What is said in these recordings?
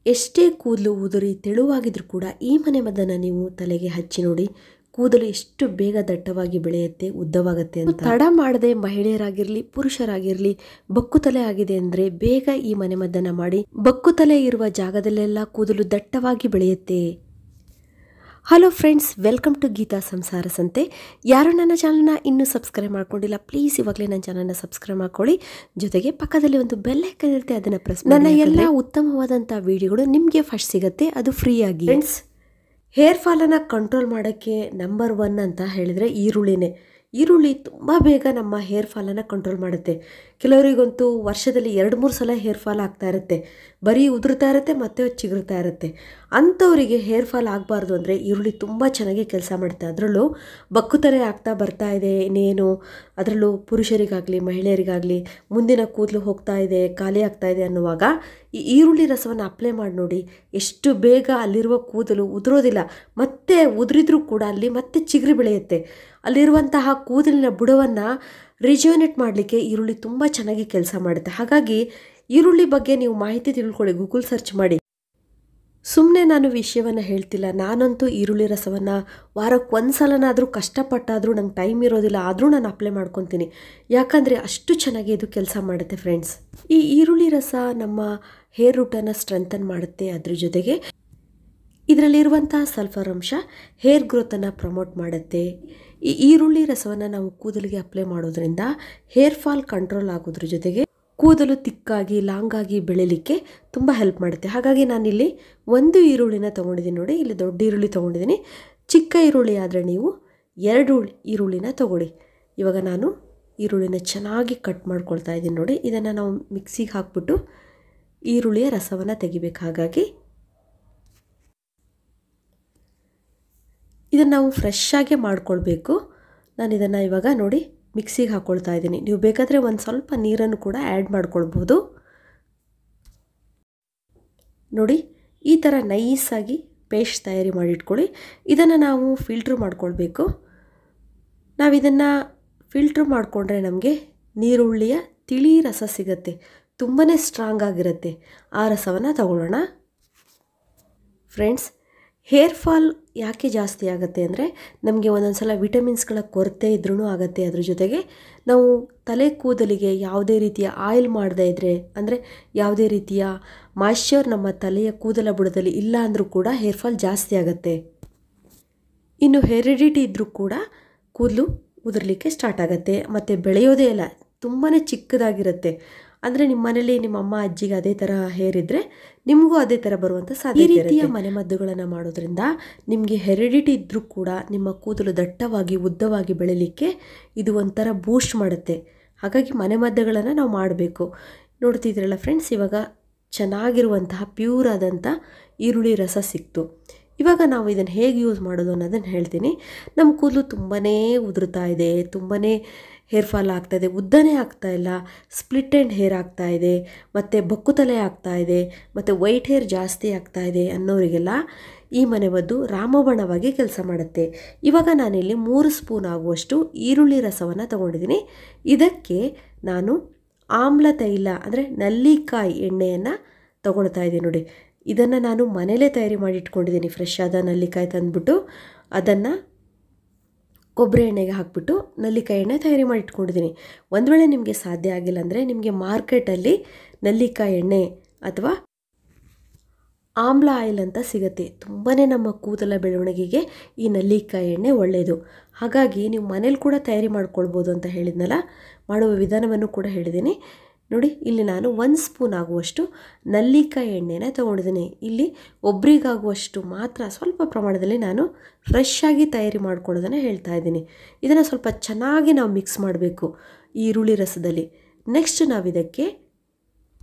ಎಷ್ಟೇ ಕೂದಲು ಉದುರಿ ತೆಳುವಾಗಿದ್ರೂ ಕೂಡ ಈ ಮನೆಮದ್ದನ್ನು ನೀವು ತಲೆಗೆ ಹಚ್ಚಿ ನೋಡಿ, ಕೂದಲು ಎಷ್ಟು ಬೇಗ ದಟ್ಟವಾಗಿ ಬೆಳೆಯುತ್ತೆ, ಉದ್ದವಾಗುತ್ತೆ ಅಂತ. ತಡ ಮಾಡದೆ ಮಹಿಳೆಯರಾಗಿರಲಿ ಪುರುಷರಾಗಿರಲಿ ಬಕ್ಕು ತಲೆ ಆಗಿದೆ ಅಂದರೆ ಬೇಗ ಈ ಮನೆಮದ್ದನ್ನು ಮಾಡಿ. ಬಕ್ಕು ತಲೆ ಇರುವ ಜಾಗದಲ್ಲೆಲ್ಲ ಕೂದಲು ದಟ್ಟವಾಗಿ ಬೆಳೆಯುತ್ತೆ. Hello friends, welcome to Geetha Samsara Sante. ಯಾರು ನನ್ನ ಚಾನಲ್ನ ಇನ್ನೂ ಸಬ್ಸ್ಕ್ರೈಬ್ ಮಾಡ್ಕೊಂಡಿಲ್ಲ, ಪ್ಲೀಸ್ ಇವಾಗಲೇ ನನ್ನ ಚಾನಲ್ನ ಸಬ್ಸ್ಕ್ರೈಬ್ ಮಾಡ್ಕೊಳ್ಳಿ. ಜೊತೆಗೆ ಪಕ್ಕದಲ್ಲಿ ಒಂದು ಬೆಲ್ ಐಕಾನ್ ಇರುತ್ತೆ, ಅದನ್ನು ಪ್ರೆಸ್ ಮಾಡಿ. ನನ್ನ ಎಲ್ಲ ಉತ್ತಮವಾದಂಥ ವಿಡಿಯೋಗಳು ನಿಮಗೆ ಫಸ್ಟ್ ಸಿಗುತ್ತೆ, ಅದು ಫ್ರೀಯಾಗಿ. ಫ್ರೆಂಡ್ಸ್, ಹೇರ್ ಫಾಲನ್ನು ಕಂಟ್ರೋಲ್ ಮಾಡೋಕ್ಕೆ ನಂಬರ್ 1 ಅಂತ ಹೇಳಿದರೆ ಈರುಳ್ಳಿನೇ. ಈರುಳ್ಳಿ ತುಂಬ ಬೇಗ ನಮ್ಮ ಹೇರ್ ಫಾಲನ್ನು ಕಂಟ್ರೋಲ್ ಮಾಡುತ್ತೆ. ಕೆಲವರಿಗಂತೂ ವರ್ಷದಲ್ಲಿ 2-3 ಸಲ ಹೇರ್ ಫಾಲ್ ಆಗ್ತಾ ಇರುತ್ತೆ, ಬರೀ ಉದುರ್ತಾ ಇರುತ್ತೆ ಮತ್ತು ಚಿಗುರ್ತಾ ಇರುತ್ತೆ. ಅಂಥವರಿಗೆ ಹೇರ್ ಫಾಲ್ ಆಗಬಾರ್ದು ಅಂದರೆ ಈರುಳ್ಳಿ ತುಂಬ ಚೆನ್ನಾಗಿ ಕೆಲಸ ಮಾಡುತ್ತೆ. ಅದರಲ್ಲೂ ಬಕ್ಕುತಲೆ ಆಗ್ತಾ ಬರ್ತಾ ಇದೆ ಇನ್ನೇನು, ಅದರಲ್ಲೂ ಪುರುಷರಿಗಾಗಲಿ ಮಹಿಳೆಯರಿಗಾಗಲಿ ಮುಂದಿನ ಕೂದಲು ಹೋಗ್ತಾ ಇದೆ, ಖಾಲಿ ಆಗ್ತಾ ಇದೆ ಅನ್ನುವಾಗ ಈ ಈರುಳ್ಳಿ ರಸವನ್ನು ಅಪ್ಲೈ ಮಾಡಿ ನೋಡಿ, ಎಷ್ಟು ಬೇಗ ಅಲ್ಲಿರುವ ಕೂದಲು ಉದುರೋದಿಲ್ಲ, ಮತ್ತೆ ಉದುರಿದ್ರೂ ಕೂಡ ಅಲ್ಲಿ ಮತ್ತೆ ಚಿಗುರಿ ಬೆಳೆಯುತ್ತೆ. ಅಲ್ಲಿರುವಂತಹ ಕೂದಲಿನ ಬುಡವನ್ನು ರಿಜ್ಯೂನೇಟ್ ಮಾಡಲಿಕ್ಕೆ ಈರುಳ್ಳಿ ತುಂಬ ಚೆನ್ನಾಗಿ ಕೆಲಸ ಮಾಡುತ್ತೆ. ಹಾಗಾಗಿ ಈರುಳ್ಳಿ ಬಗ್ಗೆ ನೀವು ಮಾಹಿತಿ ತಿಳ್ಕೊಳ್ಳಿ, ಗೂಗಲ್ ಸರ್ಚ್ ಮಾಡಿ. ಸುಮ್ಮನೆ ನಾನು ವಿಷಯವನ್ನು ಹೇಳ್ತಿಲ್ಲ. ನಾನಂತೂ ಈರುಳ್ಳಿ ರಸವನ್ನು ವಾರಕ್ಕೆ 1 ಸಲನಾದರೂ ಕಷ್ಟಪಟ್ಟಾದರೂ ನಂಗೆ ಟೈಮ್ ಇರೋದಿಲ್ಲ, ಆದರೂ ನಾನು ಅಪ್ಲೈ ಮಾಡ್ಕೊತೀನಿ. ಯಾಕಂದರೆ ಅಷ್ಟು ಚೆನ್ನಾಗಿ ಇದು ಕೆಲಸ ಮಾಡುತ್ತೆ ಫ್ರೆಂಡ್ಸ್. ಈ ಈರುಳ್ಳಿ ರಸ ನಮ್ಮ ಹೇರ್ ರೂಟನ್ನು ಸ್ಟ್ರೆಂಥನ್ ಮಾಡುತ್ತೆ. ಅದ್ರ ಜೊತೆಗೆ ಇದರಲ್ಲಿರುವಂತಹ ಸಲ್ಫರ್ ಅಂಶ ಹೇರ್ ಗ್ರೋತನ್ನು ಪ್ರಮೋಟ್ ಮಾಡುತ್ತೆ. ಈ ಈರುಳ್ಳಿ ರಸವನ್ನು ನಾವು ಕೂದಲಿಗೆ ಅಪ್ಲೈ ಮಾಡೋದ್ರಿಂದ ಹೇರ್ ಫಾಲ್ ಕಂಟ್ರೋಲ್ ಆಗೋದ್ರ ಜೊತೆಗೆ ಕೂದಲು ತಿಕ್ಕಾಗಿ ಲಾಂಗಾಗಿ ಬೆಳೀಲಿಕ್ಕೆ ತುಂಬ ಹೆಲ್ಪ್ ಮಾಡುತ್ತೆ. ಹಾಗಾಗಿ ನಾನಿಲ್ಲಿ 1 ಈರುಳ್ಳಿನ ತೊಗೊಂಡಿದ್ದೀನಿ ನೋಡಿ. ಇಲ್ಲಿ ದೊಡ್ಡ ಈರುಳ್ಳಿ ತೊಗೊಂಡಿದ್ದೀನಿ. ಚಿಕ್ಕ ಈರುಳ್ಳಿ ಆದರೆ ನೀವು 2 ಈರುಳ್ಳಿನ ತೊಗೊಳ್ಳಿ. ಇವಾಗ ನಾನು ಈರುಳ್ಳಿನ ಚೆನ್ನಾಗಿ ಕಟ್ ಮಾಡ್ಕೊಳ್ತಾ ಇದ್ದೀನಿ ನೋಡಿ. ಇದನ್ನು ನಾವು ಮಿಕ್ಸಿಗೆ ಹಾಕ್ಬಿಟ್ಟು ಈರುಳ್ಳಿಯ ರಸವನ್ನು ತೆಗಿಬೇಕು. ಹಾಗಾಗಿ ಇದನ್ನು ನಾವು ಫ್ರೆಶ್ ಆಗಿ ಮಾಡ್ಕೊಳ್ಬೇಕು. ನಾನು ಇದನ್ನು ಇವಾಗ ನೋಡಿ ಮಿಕ್ಸಿಗೆ ಹಾಕ್ಕೊಳ್ತಾ ಇದ್ದೀನಿ. ನೀವು ಬೇಕಾದರೆ ಒಂದು ಸ್ವಲ್ಪ ನೀರನ್ನು ಕೂಡ ಆ್ಯಡ್ ಮಾಡ್ಕೊಳ್ಬೋದು. ನೋಡಿ, ಈ ಥರ ನೈಸಾಗಿ ಪೇಸ್ಟ್ ತಯಾರಿ ಮಾಡಿಟ್ಕೊಳ್ಳಿ. ಇದನ್ನು ನಾವು ಫಿಲ್ಟ್ರ್ ಮಾಡ್ಕೊಳ್ಬೇಕು. ನಾವಿದನ್ನು ಫಿಲ್ಟ್ರ್ ಮಾಡಿಕೊಂಡ್ರೆ ನಮಗೆ ನೀರುಳ್ಳಿಯ ತಿಳಿ ರಸ ಸಿಗುತ್ತೆ, ತುಂಬಾ ಸ್ಟ್ರಾಂಗ್ ಆಗಿರುತ್ತೆ. ಆ ರಸವನ್ನು ತಗೊಳ್ಳೋಣ. ಫ್ರೆಂಡ್ಸ್, ಹೇರ್ ಫಾಲ್ ಯಾಕೆ ಜಾಸ್ತಿ ಆಗುತ್ತೆ ಅಂದರೆ ನಮಗೆ ಒಂದೊಂದು ಸಲ ವಿಟಮಿನ್ಸ್ಗಳ ಕೊರತೆ ಇದ್ರೂ ಆಗುತ್ತೆ. ಅದ್ರ ಜೊತೆಗೆ ನಾವು ತಲೆ ಕೂದಲಿಗೆ ಯಾವುದೇ ರೀತಿಯ ಆಯಿಲ್ ಮಾಡದೇ ಇದ್ದರೆ, ಅಂದರೆ ಯಾವುದೇ ರೀತಿಯ ಮಾಯ್ಶ್ಚರ್ ನಮ್ಮ ತಲೆಯ ಕೂದಲ ಬುಡದಲ್ಲಿ ಇಲ್ಲ ಅಂದರೂ ಕೂಡ ಹೇರ್ ಫಾಲ್ ಜಾಸ್ತಿ ಆಗುತ್ತೆ. ಇನ್ನು ಹೆರಿಡಿಟಿ ಇದ್ದರೂ ಕೂಡ ಕೂದಲು ಉದುರಲಿಕ್ಕೆ ಸ್ಟಾರ್ಟ್ ಆಗುತ್ತೆ ಮತ್ತು ಬೆಳೆಯೋದೇ ಇಲ್ಲ, ತುಂಬಾ ಚಿಕ್ಕದಾಗಿರುತ್ತೆ. ಅಂದರೆ ನಿಮ್ಮ ಮನೇಲಿ ನಿಮ್ಮ ಅಮ್ಮ ಅಜ್ಜಿಗೆ ಅದೇ ಥರ ಹೇರ್ ಇದ್ದರೆ ನಿಮಗೂ ಅದೇ ಥರ ಬರುವಂಥ ಸಾಧ್ಯತೆ ಇರುತ್ತೆ. ಈ ರೀತಿಯ ಮನೆಮದ್ದುಗಳನ್ನು ಮಾಡೋದ್ರಿಂದ ನಿಮಗೆ ಹೆರಿಡಿಟಿ ಇದ್ದರೂ ಕೂಡ ನಿಮ್ಮ ಕೂದಲು ದಟ್ಟವಾಗಿ ಉದ್ದವಾಗಿ ಬೆಳೀಲಿಕ್ಕೆ ಇದು ಒಂಥರ ಬೂಸ್ಟ್ ಮಾಡುತ್ತೆ. ಹಾಗಾಗಿ ಮನೆಮದ್ದುಗಳನ್ನು ನಾವು ಮಾಡಬೇಕು. ನೋಡ್ತಿದ್ದೀರಲ್ಲ ಫ್ರೆಂಡ್ಸ್, ಇವಾಗ ಚೆನ್ನಾಗಿರುವಂತಹ ಪ್ಯೂರ್ ಆದಂಥ ಈರುಳ್ಳಿ ರಸ ಸಿಕ್ತು. ಇವಾಗ ನಾವು ಇದನ್ನು ಹೇಗೆ ಯೂಸ್ ಮಾಡೋದು ಅನ್ನೋದನ್ನು ಹೇಳ್ತೀನಿ. ನಮ್ಮ ಕೂದಲು ತುಂಬಾ ಉದುರ್ತಾ ಇದೆ, ತುಂಬಾ ಹೇರ್ ಫಾಲ್ ಆಗ್ತಾಯಿದೆ, ಉದ್ದನೇ ಆಗ್ತಾಯಿಲ್ಲ, ಸ್ಪ್ಲಿಟ್ ಎಂಡ್ ಹೇರ್ ಆಗ್ತಾಯಿದೆ, ಮತ್ತು ಬಕ್ಕುತಲೆ ಆಗ್ತಾಯಿದೆ, ಮತ್ತು ವೈಟ್ ಹೇರ್ ಜಾಸ್ತಿ ಆಗ್ತಾಯಿದೆ ಅನ್ನೋರಿಗೆಲ್ಲ ಈ ಮನೆಮದ್ದು ರಾಮಬಾಣವಾಗಿ ಕೆಲಸ ಮಾಡುತ್ತೆ. ಇವಾಗ ನಾನಿಲ್ಲಿ 3 ಸ್ಪೂನ್ ಆಗುವಷ್ಟು ಈರುಳ್ಳಿ ರಸವನ್ನು ತಗೊಂಡಿದ್ದೀನಿ. ಇದಕ್ಕೆ ನಾನು ಆಮ್ಲ ತೈಲ ಅಂದರೆ ನಲ್ಲಿಕಾಯಿ ಎಣ್ಣೆಯನ್ನು ತಗೊಳ್ತಾ ಇದ್ದೀನಿ ನೋಡಿ. ಇದನ್ನು ನಾನು ಮನೇಲೇ ತಯಾರಿ ಮಾಡಿ ಇಟ್ಕೊಂಡಿದ್ದೀನಿ. ಫ್ರೆಶ್ ಆದ ನಲ್ಲಿಕಾಯಿ ತಂದುಬಿಟ್ಟು ಅದನ್ನು ಕೊಬ್ಬರಿ ಎಣ್ಣೆಗೆ ಹಾಕಿಬಿಟ್ಟು ನಲ್ಲಿಕಾಯಿ ಎಣ್ಣೆ ತಯಾರಿ ಮಾಡಿ ಇಟ್ಕೊಂಡಿದ್ದೀನಿ. ಒಂದು ವೇಳೆ ನಿಮಗೆ ಸಾಧ್ಯ ಆಗಿಲ್ಲ ಅಂದರೆ ನಿಮಗೆ ಮಾರ್ಕೆಟಲ್ಲಿ ನಲ್ಲಿಕಾಯಿ ಎಣ್ಣೆ ಅಥವಾ ಆಮ್ಲ ಆಯಿಲ್ ಅಂತ ಸಿಗುತ್ತೆ. ತುಂಬಾ ನಮ್ಮ ಕೂದಲ ಬೆಳವಣಿಗೆಗೆ ಈ ನಲ್ಲಿಕಾಯಿ ಎಣ್ಣೆ ಒಳ್ಳೆಯದು. ಹಾಗಾಗಿ ನೀವು ಮನೇಲಿ ಕೂಡ ತಯಾರಿ ಮಾಡ್ಕೊಳ್ಬೋದು ಅಂತ ಹೇಳಿದ್ನಲ್ಲ, ಮಾಡುವ ವಿಧಾನವನ್ನು ಕೂಡ ಹೇಳಿದ್ದೀನಿ ನೋಡಿ. ಇಲ್ಲಿ ನಾನು 1 ಸ್ಪೂನ್ ಆಗುವಷ್ಟು ನಲ್ಲಿಕಾಯಿ ಎಣ್ಣೆನ ತೊಗೊಂಡಿದ್ದೀನಿ. ಇಲ್ಲಿ ಒಬ್ಬರಿಗಾಗುವಷ್ಟು ಮಾತ್ರ ಸ್ವಲ್ಪ ಪ್ರಮಾಣದಲ್ಲಿ ನಾನು ಫ್ರೆಶ್ ಆಗಿ ತಯಾರಿ ಮಾಡ್ಕೊಳ್ಳೋದನ್ನು ಹೇಳ್ತಾ ಇದ್ದೀನಿ. ಇದನ್ನು ಸ್ವಲ್ಪ ಚೆನ್ನಾಗಿ ನಾವು ಮಿಕ್ಸ್ ಮಾಡಬೇಕು ಈರುಳ್ಳಿ ರಸದಲ್ಲಿ. ನೆಕ್ಸ್ಟ್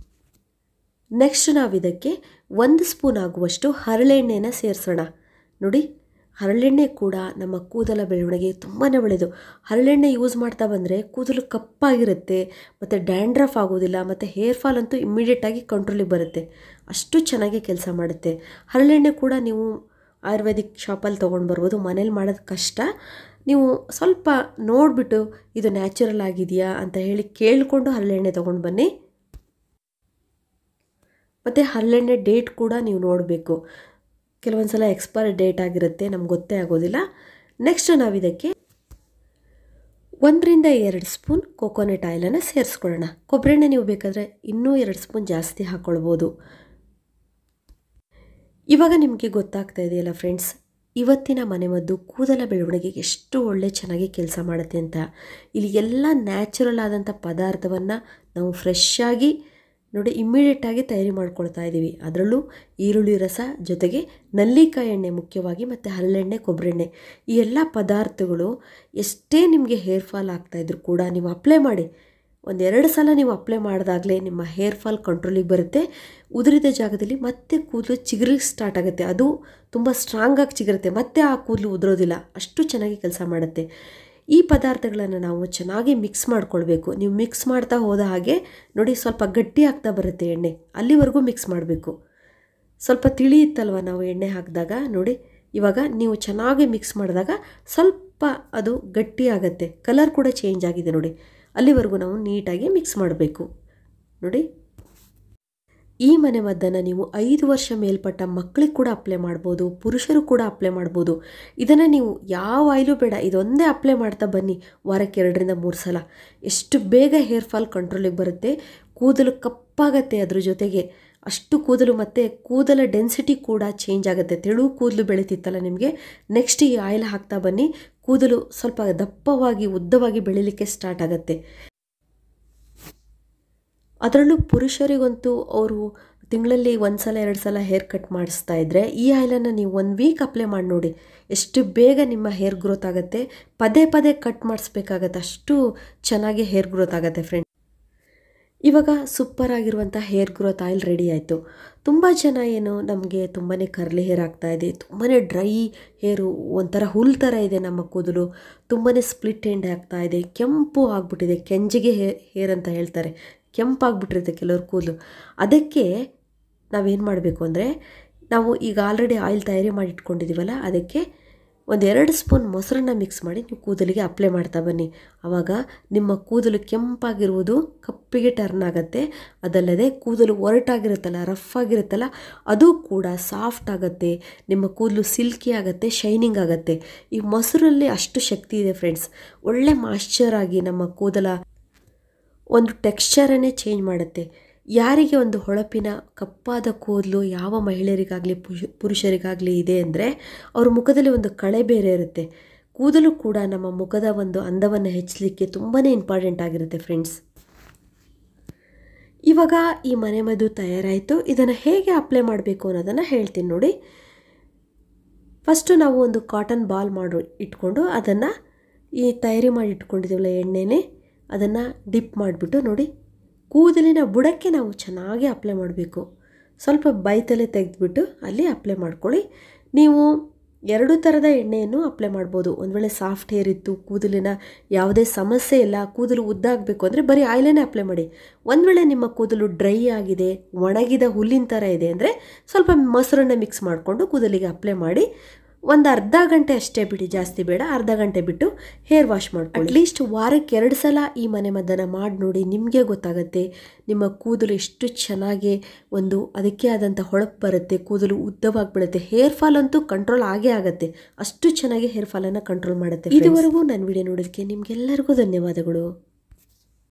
ನಾವಿದಕ್ಕೆ 1 ಸ್ಪೂನ್ ಆಗುವಷ್ಟು ಹರಳೆಣ್ಣೆನ ಸೇರಿಸೋಣ ನೋಡಿ. ಹರಳೆಣ್ಣೆ ಕೂಡ ನಮ್ಮ ಕೂದಲ ಬೆಳವಣಿಗೆ ತುಂಬಾ ಒಳ್ಳೆಯದು. ಹರಳೆಣ್ಣೆ ಯೂಸ್ ಮಾಡ್ತಾ ಬಂದರೆ ಕೂದಲು ಕಪ್ಪಾಗಿರುತ್ತೆ ಮತ್ತು ಡ್ಯಾಂಡ್ರಫ್ ಆಗೋದಿಲ್ಲ, ಮತ್ತು ಹೇರ್ ಫಾಲ್ ಅಂತೂ ಇಮ್ಮಿಡಿಯೇಟಾಗಿ ಕಂಟ್ರೋಲಿಗೆ ಬರುತ್ತೆ. ಅಷ್ಟು ಚೆನ್ನಾಗಿ ಕೆಲಸ ಮಾಡುತ್ತೆ. ಹರಳೆಣ್ಣೆ ಕೂಡ ನೀವು ಆಯುರ್ವೇದಿಕ್ ಶಾಪಲ್ಲಿ ತೊಗೊಂಡು ಬರ್ಬೋದು. ಮನೇಲಿ ಮಾಡೋದು ಕಷ್ಟ. ನೀವು ಸ್ವಲ್ಪ ನೋಡಿಬಿಟ್ಟು ಇದು ನ್ಯಾಚುರಲ್ ಆಗಿದೆಯಾ ಅಂತ ಹೇಳಿ ಕೇಳಿಕೊಂಡು ಹರಳೆಣ್ಣೆ ತೊಗೊಂಡು ಬನ್ನಿ. ಮತ್ತು ಹರಳೆಣ್ಣೆ ಡೇಟ್ ಕೂಡ ನೀವು ನೋಡಬೇಕು. ಕೆಲವೊಂದು ಸಲ ಎಕ್ಸ್ಪೈರಿ ಡೇಟ್ ಆಗಿರುತ್ತೆ, ನಮ್ಗೆ ಗೊತ್ತೇ ಆಗೋದಿಲ್ಲ. ನೆಕ್ಸ್ಟ್ ನಾವು ಇದಕ್ಕೆ 1-2 ಸ್ಪೂನ್ ಕೊಕೊನಟ್ ಆಯಿಲನ್ನು ಸೇರಿಸ್ಕೊಳ್ಳೋಣ. ಕೊಬ್ಬರಿ ಎಣ್ಣೆ ನೀವು ಬೇಕಾದರೆ ಇನ್ನೂ 2 ಸ್ಪೂನ್ ಜಾಸ್ತಿ ಹಾಕ್ಕೊಳ್ಬೋದು. ಇವಾಗ ನಿಮಗೆ ಗೊತ್ತಾಗ್ತಾ ಇದೆಯಲ್ಲ ಫ್ರೆಂಡ್ಸ್, ಇವತ್ತಿನ ಮನೆಮದ್ದು ಕೂದಲ ಬೆಳವಣಿಗೆಗೆ ಎಷ್ಟು ಚೆನ್ನಾಗಿ ಕೆಲಸ ಮಾಡುತ್ತೆ ಅಂತ. ಇಲ್ಲಿ ಎಲ್ಲ ನ್ಯಾಚುರಲ್ ಆದಂಥ ಪದಾರ್ಥವನ್ನು ನಾವು ಫ್ರೆಶ್ ಆಗಿ ನೋಡಿ ಇಮ್ಮಿಡಿಯೇಟಾಗಿ ತಯಾರಿ ಮಾಡ್ಕೊಳ್ತಾ ಇದ್ದೀವಿ. ಅದರಲ್ಲೂ ಈರುಳ್ಳಿ ರಸ ಜೊತೆಗೆ ನಲ್ಲಿಕಾಯಿ ಎಣ್ಣೆ ಮುಖ್ಯವಾಗಿ, ಮತ್ತು ಹರಳೆಣ್ಣೆ, ಕೊಬ್ಬರಿ ಎಣ್ಣೆ, ಈ ಎಲ್ಲ ಪದಾರ್ಥಗಳು ಎಷ್ಟೇ ನಿಮಗೆ ಹೇರ್ ಫಾಲ್ ಆಗ್ತಾಯಿದ್ರು ಕೂಡ ನೀವು ಅಪ್ಲೈ ಮಾಡಿ. 1-2 ಸಲ ನೀವು ಅಪ್ಲೈ ಮಾಡಿದಾಗಲೇ ನಿಮ್ಮ ಹೇರ್ ಫಾಲ್ ಕಂಟ್ರೋಲಿಗೆ ಬರುತ್ತೆ. ಉದುರಿದ ಜಾಗದಲ್ಲಿ ಮತ್ತೆ ಕೂದಲು ಚಿಗುರಿಗೆ ಸ್ಟಾರ್ಟ್ ಆಗುತ್ತೆ. ಅದು ತುಂಬ ಸ್ಟ್ರಾಂಗಾಗಿ ಚಿಗುರುತ್ತೆ, ಮತ್ತೆ ಆ ಕೂದಲು ಉದುರೋದಿಲ್ಲ. ಅಷ್ಟು ಚೆನ್ನಾಗಿ ಕೆಲಸ ಮಾಡುತ್ತೆ. ಈ ಪದಾರ್ಥಗಳನ್ನು ನಾವು ಚೆನ್ನಾಗಿ ಮಿಕ್ಸ್ ಮಾಡ್ಕೊಳ್ಬೇಕು. ನೀವು ಮಿಕ್ಸ್ ಮಾಡ್ತಾ ಹೋದ ಹಾಗೆ ನೋಡಿ ಸ್ವಲ್ಪ ಗಟ್ಟಿ ಆಗ್ತಾ ಬರುತ್ತೆ ಎಣ್ಣೆ, ಅಲ್ಲಿವರೆಗೂ ಮಿಕ್ಸ್ ಮಾಡಬೇಕು. ಸ್ವಲ್ಪ ತಿಳಿಯುತ್ತಲ್ವ ನಾವು ಎಣ್ಣೆ ಹಾಕಿದಾಗ, ನೋಡಿ ಇವಾಗ ನೀವು ಚೆನ್ನಾಗಿ ಮಿಕ್ಸ್ ಮಾಡಿದಾಗ ಸ್ವಲ್ಪ ಅದು ಗಟ್ಟಿ ಆಗುತ್ತೆ, ಕಲರ್ ಕೂಡ ಚೇಂಜ್ ಆಗಿದೆ ನೋಡಿ. ಅಲ್ಲಿವರೆಗೂ ನಾವು ನೀಟಾಗಿ ಮಿಕ್ಸ್ ಮಾಡಬೇಕು. ನೋಡಿ, ಈ ಮನೆಮದ್ದನ್ನು ನೀವು 5 ವರ್ಷ ಮೇಲ್ಪಟ್ಟ ಮಕ್ಕಳಿಗೆ ಕೂಡ ಅಪ್ಲೈ ಮಾಡ್ಬೋದು, ಪುರುಷರು ಕೂಡ ಅಪ್ಲೈ ಮಾಡ್ಬೋದು. ಇದನ್ನು ನೀವು ಯಾವ ಆಯಿಲು ಬೇಡ, ಇದೊಂದೇ ಅಪ್ಲೈ ಮಾಡ್ತಾ ಬನ್ನಿ ವಾರಕ್ಕೆ 2-3 ಸಲ. ಎಷ್ಟು ಬೇಗ ಹೇರ್ ಫಾಲ್ ಕಂಟ್ರೋಲಿಗೆ ಬರುತ್ತೆ, ಕೂದಲು ಕಪ್ಪಾಗತ್ತೆ. ಅದ್ರ ಜೊತೆಗೆ ಅಷ್ಟು ಕೂದಲು, ಮತ್ತು ಕೂದಲ ಡೆನ್ಸಿಟಿ ಕೂಡ ಚೇಂಜ್ ಆಗುತ್ತೆ. ತೆಳು ಕೂದಲು ಬೆಳೀತಿತ್ತಲ್ಲ ನಿಮಗೆ, ನೆಕ್ಸ್ಟ್ ಈ ಆಯಿಲ್ ಹಾಕ್ತಾ ಬನ್ನಿ, ಕೂದಲು ಸ್ವಲ್ಪ ದಪ್ಪವಾಗಿ ಉದ್ದವಾಗಿ ಬೆಳೀಲಿಕ್ಕೆ ಸ್ಟಾರ್ಟ್ ಆಗುತ್ತೆ. ಅದರಲ್ಲೂ ಪುರುಷರಿಗಂತೂ ಅವರು ತಿಂಗಳಲ್ಲಿ 1 ಸಲ 2 ಸಲ ಹೇರ್ ಕಟ್ ಮಾಡಿಸ್ತಾ ಇದ್ದರೆ, ಈ ಆಯಿಲನ್ನು ನೀವು 1 ವೀಕ್ ಅಪ್ಲೈ ಮಾಡಿ ನೋಡಿ, ಎಷ್ಟು ಬೇಗ ನಿಮ್ಮ ಹೇರ್ ಗ್ರೋತ್ ಆಗುತ್ತೆ. ಪದೇ ಪದೇ ಕಟ್ ಮಾಡಿಸ್ಬೇಕಾಗತ್ತೆ, ಅಷ್ಟು ಚೆನ್ನಾಗಿ ಹೇರ್ ಗ್ರೋತ್ ಆಗುತ್ತೆ ಫ್ರೆಂಡ್. ಇವಾಗ ಸೂಪರ್ ಆಗಿರುವಂಥ ಹೇರ್ ಗ್ರೋತ್ ಆಯಿಲ್ ರೆಡಿ ಆಯಿತು. ತುಂಬ ಜನ ಏನು ನಮಗೆ ತುಂಬಾ ಕರ್ಲಿ ಹೇರ್ ಆಗ್ತಾಯಿದೆ, ತುಂಬಾ ಡ್ರೈ ಹೇರು, ಒಂಥರ ಹುಲ್ ಥರ ಇದೆ ನಮ್ಮ ಕೂದಲು, ತುಂಬಾ ಸ್ಪ್ಲಿಟ್ ಎಂಡ್ ಆಗ್ತಾಯಿದೆ, ಕೆಂಪು ಆಗಿಬಿಟ್ಟಿದೆ, ಕೆಂಜಿಗೆ ಹೇರ್ ಅಂತ ಹೇಳ್ತಾರೆ, ಕೆಂಪಾಗ್ಬಿಟ್ಟಿರುತ್ತೆ ಕೆಲವ್ರ ಕೂದಲು. ಅದಕ್ಕೆ ನಾವೇನು ಮಾಡಬೇಕು ಅಂದರೆ, ನಾವು ಈಗ ಆಲ್ರೆಡಿ ಆಯಿಲ್ ತಯಾರಿ ಮಾಡಿ ಇಟ್ಕೊಂಡಿದ್ದೀವಲ್ಲ, ಅದಕ್ಕೆ 1-2 ಸ್ಪೂನ್ ಮೊಸರನ್ನ ಮಿಕ್ಸ್ ಮಾಡಿ ನೀವು ಕೂದಲಿಗೆ ಅಪ್ಲೈ ಮಾಡ್ತಾ ಬನ್ನಿ. ಆವಾಗ ನಿಮ್ಮ ಕೂದಲು ಕೆಂಪಾಗಿರುವುದು ಕಪ್ಪಿಗೆ ಟರ್ನ್ ಆಗುತ್ತೆ. ಅದಲ್ಲದೆ ಕೂದಲು ಒರಟಾಗಿರುತ್ತಲ್ಲ, ರಫ್ ಆಗಿರುತ್ತಲ್ಲ, ಅದು ಕೂಡ ಸಾಫ್ಟ್ ಆಗುತ್ತೆ. ನಿಮ್ಮ ಕೂದಲು ಸಿಲ್ಕಿ ಆಗುತ್ತೆ, ಶೈನಿಂಗ್ ಆಗುತ್ತೆ. ಈ ಮೊಸರಲ್ಲಿ ಅಷ್ಟು ಶಕ್ತಿ ಇದೆ ಫ್ರೆಂಡ್ಸ್. ಒಳ್ಳೆ ಮಾಯ್ಶ್ಚರ್ ಆಗಿ ನಮ್ಮ ಕೂದಲ ಒಂದು ಟೆಕ್ಸ್ಚರನ್ನೇ ಚೇಂಜ್ ಮಾಡುತ್ತೆ. ಯಾರಿಗೆ ಒಂದು ಹೊಳಪಿನ ಕಪ್ಪಾದ ಕೂದಲು ಯಾವ ಮಹಿಳೆಯರಿಗಾಗಲಿ ಪುರುಷರಿಗಾಗಲಿ ಇದೆ ಅಂದರೆ, ಅವ್ರ ಮುಖದಲ್ಲಿ ಒಂದು ಕಳೆ ಬೇರೆ ಇರುತ್ತೆ. ಕೂದಲು ಕೂಡ ನಮ್ಮ ಮುಖದ ಒಂದು ಅಂದವನ್ನು ಹೆಚ್ಚಲಿಕ್ಕೆ ತುಂಬಾ ಇಂಪಾರ್ಟೆಂಟ್ ಆಗಿರುತ್ತೆ ಫ್ರೆಂಡ್ಸ್. ಇವಾಗ ಈ ಮನೆಮದ್ದು ತಯಾರಾಯಿತು. ಇದನ್ನು ಹೇಗೆ ಅಪ್ಲೈ ಮಾಡಬೇಕು ಅನ್ನೋದನ್ನು ಹೇಳ್ತೀನಿ ನೋಡಿ. ಫಸ್ಟು ನಾವು ಒಂದು ಕಾಟನ್ ಬಾಲ್ ಮಾಡಿ ಇಟ್ಕೊಂಡು, ಅದನ್ನು ಈ ತಯಾರಿ ಮಾಡಿ ಇಟ್ಕೊಂಡಿದ್ದೀವಲ್ಲ ಎಣ್ಣೆನೇ, ಅದನ್ನು ಡಿಪ್ ಮಾಡಿಬಿಟ್ಟು ನೋಡಿ ಕೂದಲಿನ ಬುಡಕ್ಕೆ ನಾವು ಚೆನ್ನಾಗಿ ಅಪ್ಲೈ ಮಾಡಬೇಕು. ಸ್ವಲ್ಪ ಬೈತಲೆ ತೆಗೆದುಬಿಟ್ಟು ಅಲ್ಲಿ ಅಪ್ಲೈ ಮಾಡ್ಕೊಳ್ಳಿ. ನೀವು 2 ಥರದ ಎಣ್ಣೆಯನ್ನು ಅಪ್ಲೈ ಮಾಡ್ಬೋದು. ಒಂದು ವೇಳೆ ಸಾಫ್ಟ್ ಹೇರ್ ಇತ್ತು, ಕೂದಲಿನ ಯಾವುದೇ ಸಮಸ್ಯೆ ಇಲ್ಲ, ಕೂದಲು ಉದ್ದ ಆಗಬೇಕು ಅಂದರೆ ಬರೀ ಆಯಿಲನ್ನೇ ಅಪ್ಲೈ ಮಾಡಿ. ಒಂದು ವೇಳೆ ನಿಮ್ಮ ಕೂದಲು ಡ್ರೈ ಆಗಿದೆ, ಒಣಗಿದ ಹುಲ್ಲಿನ ಥರ ಇದೆ ಅಂದರೆ ಸ್ವಲ್ಪ ಮೊಸರನ್ನ ಮಿಕ್ಸ್ ಮಾಡಿಕೊಂಡು ಕೂದಲಿಗೆ ಅಪ್ಲೈ ಮಾಡಿ. ಒಂದು ಅರ್ಧ ಗಂಟೆ ಅಷ್ಟೇ ಬಿಡಿ, ಜಾಸ್ತಿ ಬೇಡ, ಅರ್ಧ ಗಂಟೆ ಬಿಟ್ಟು ಹೇರ್ ವಾಶ್ ಮಾಡ್ಕೊಳ್ಳಿ. ಅಟ್ಲೀಸ್ಟ್ ವಾರಕ್ಕೆ 2 ಸಲ ಈ ಮನೆಮದ್ದನ್ನು ಮಾಡಿ ನೋಡಿ, ನಿಮಗೆ ಗೊತ್ತಾಗುತ್ತೆ ನಿಮ್ಮ ಕೂದಲು ಎಷ್ಟು ಚೆನ್ನಾಗಿ ಒಂದು ಅದಕ್ಕೆ ಆದಂಥ ಹೊಳಪು ಬರುತ್ತೆ, ಕೂದಲು ಉದ್ದವಾಗಿ ಬೀಳುತ್ತೆ. ಹೇರ್ ಫಾಲ್ ಅಂತೂ ಕಂಟ್ರೋಲ್ ಆಗೇ ಆಗುತ್ತೆ, ಅಷ್ಟು ಚೆನ್ನಾಗಿ ಹೇರ್ ಫಾಲನ್ನು ಕಂಟ್ರೋಲ್ ಮಾಡುತ್ತೆ. ಇದುವರೆಗೂ ನನ್ನ ವಿಡಿಯೋ ನೋಡೋದಕ್ಕೆ ನಿಮಗೆಲ್ಲರಿಗೂ ಧನ್ಯವಾದಗಳು.